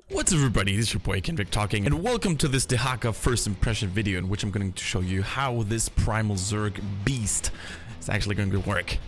What's up everybody, this is your boy Kendrick talking, and welcome to this Dehaka first impression video in which I'm going to show you how this Primal Zerg beast is actually going to work.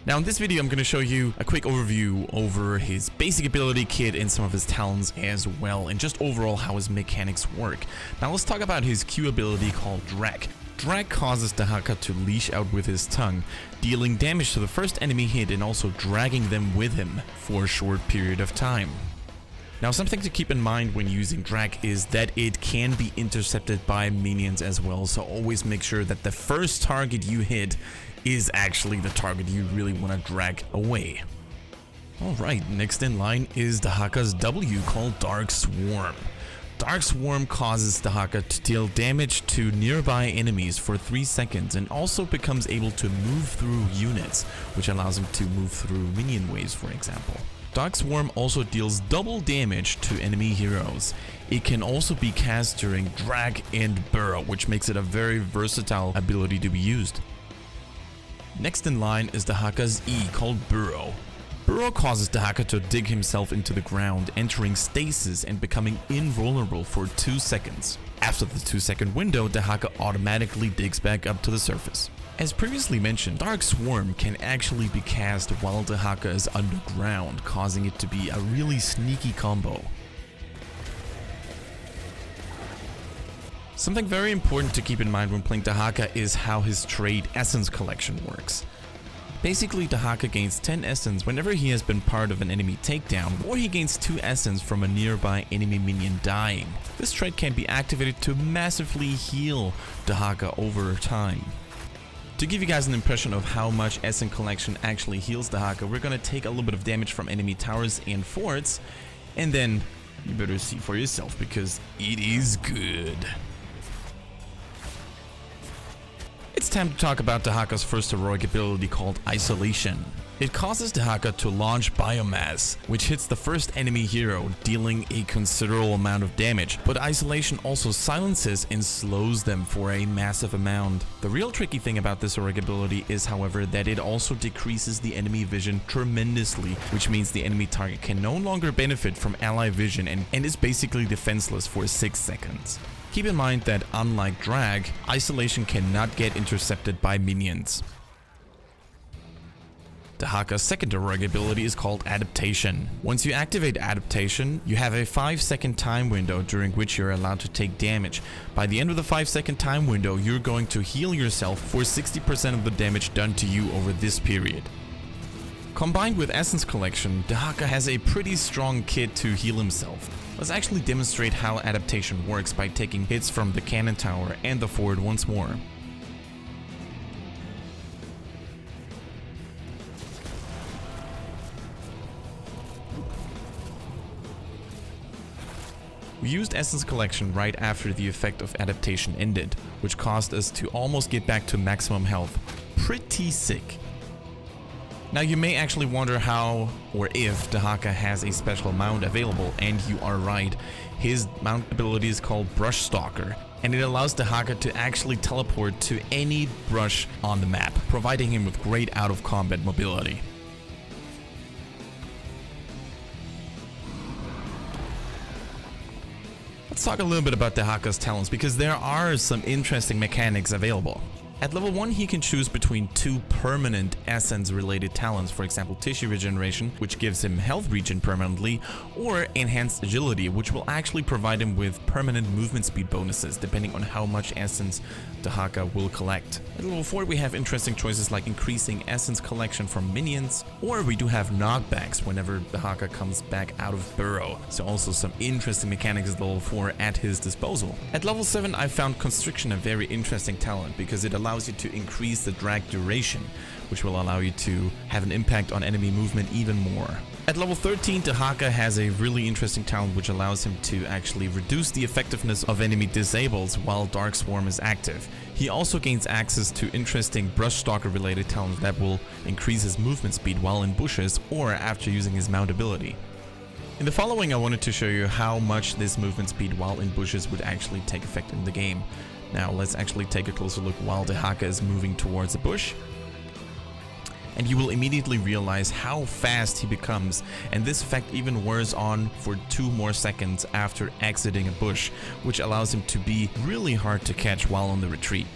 Now in this video I'm going to show you a quick overview over his basic ability kit and some of his talents as well, and just overall how his mechanics work. Now let's talk about his Q ability called Drag. Drag causes Dehaka to leash out with his tongue, dealing damage to the first enemy hit and also dragging them with him for a short period of time. Now something to keep in mind when using Drag is that it can be intercepted by minions as well, so always make sure that the first target you hit is actually the target you really want to drag away. Alright, next in line is Dehaka's W called Dark Swarm. Dark Swarm causes Dehaka to deal damage to nearby enemies for 3 seconds and also becomes able to move through units, which allows him to move through minion waves, for example. Dark Swarm also deals double damage to enemy heroes. It can also be cast during Drag and Boro, which makes it a very versatile ability to be used. Next in line is Dehaka's E called Boro. Boro causes Dehaka to dig himself into the ground, entering stasis and becoming invulnerable for 2 seconds. After the 2-second window, Dehaka automatically digs back up to the surface. As previously mentioned, Dark Swarm can actually be cast while Dehaka is underground, causing it to be a really sneaky combo. Something very important to keep in mind when playing Dehaka is how his trait Essence Collection works. Basically, Dehaka gains 10 essence whenever he has been part of an enemy takedown, or he gains 2 essence from a nearby enemy minion dying. This trait can be activated to massively heal Dehaka over time. To give you guys an impression of how much Essence Collection actually heals Dehaka, we're gonna take a little bit of damage from enemy towers and forts, and then you better see for yourself because it is good. It's time to talk about Dehaka's first heroic ability called Isolation. It causes Dehaka to launch biomass, which hits the first enemy hero, dealing a considerable amount of damage, but Isolation also silences and slows them for a massive amount. The real tricky thing about this heroic ability is, however, that it also decreases the enemy vision tremendously, which means the enemy target can no longer benefit from ally vision and is basically defenseless for 6 seconds. Keep in mind that unlike Drag, Isolation cannot get intercepted by minions. Dehaka's second heroic ability is called Adaptation. Once you activate Adaptation, you have a 5-second time window during which you're allowed to take damage. By the end of the 5-second time window, you're going to heal yourself for 60% of the damage done to you over this period. Combined with Essence Collection, Dehaka has a pretty strong kit to heal himself. Let's actually demonstrate how Adaptation works by taking hits from the cannon tower and the fort once more. We used Essence Collection right after the effect of Adaptation ended, which caused us to almost get back to maximum health. Pretty sick. Now you may actually wonder how or if Dehaka has a special mount available, and you are right. His mount ability is called Brush Stalker, and it allows Dehaka to actually teleport to any brush on the map, providing him with great out-of-combat mobility. Let's talk a little bit about Dehaka's talents, because there are some interesting mechanics available. At level 1, he can choose between 2 permanent essence related talents, for example Tissue Regeneration, which gives him health regen permanently, or Enhanced Agility, which will actually provide him with permanent movement speed bonuses depending on how much essence Dehaka will collect. At level 4 we have interesting choices like increasing essence collection from minions, or we do have knockbacks whenever Dehaka comes back out of Boro, so also some interesting mechanics at level 4 at his disposal. At level 7 I found Constriction a very interesting talent because it allows you to increase the drag duration, which will allow you to have an impact on enemy movement even more. At level 13, Dehaka has a really interesting talent which allows him to actually reduce the effectiveness of enemy disables while Dark Swarm is active. He also gains access to interesting Brush Stalker related talents that will increase his movement speed while in bushes or after using his mount ability. In the following I wanted to show you how much this movement speed while in bushes would actually take effect in the game. Now let's actually take a closer look while Dehaka is moving towards a bush. and you will immediately realize how fast he becomes, and this effect even wears on for 2 more seconds after exiting a bush, which allows him to be really hard to catch while on the retreat.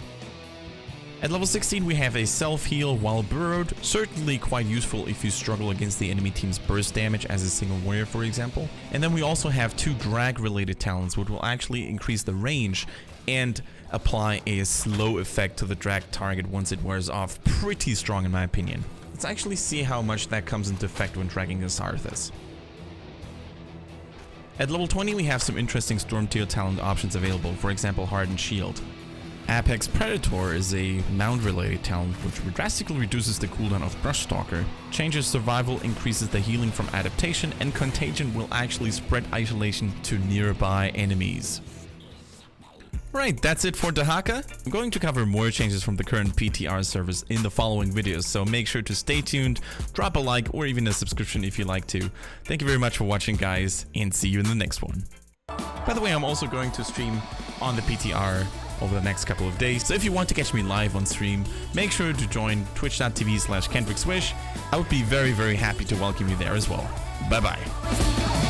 At level 16 we have a self-heal while burrowed, certainly quite useful if you struggle against the enemy team's burst damage as a single warrior for example. And then we also have 2 drag related talents which will actually increase the range and apply a slow effect to the drag target once it wears off. Pretty strong in my opinion. Let's actually see how much that comes into effect when dragging Asarthus. At level 20 we have some interesting Storm tier talent options available, for example Hardened Shield. Apex Predator is a mount related talent which drastically reduces the cooldown of Brush Stalker, changes survival, increases the healing from Adaptation, and Contagion will actually spread isolation to nearby enemies. Right, that's it for Dehaka. I'm going to cover more changes from the current PTR servers in the following videos, so make sure to stay tuned, drop a like or even a subscription if you like to. Thank you very much for watching guys, and see you in the next one. By the way, I'm also going to stream on the PTR over the next couple of days, so if you want to catch me live on stream, make sure to join twitch.tv/KendrickSwish. I would be very happy to welcome you there as well. Bye bye.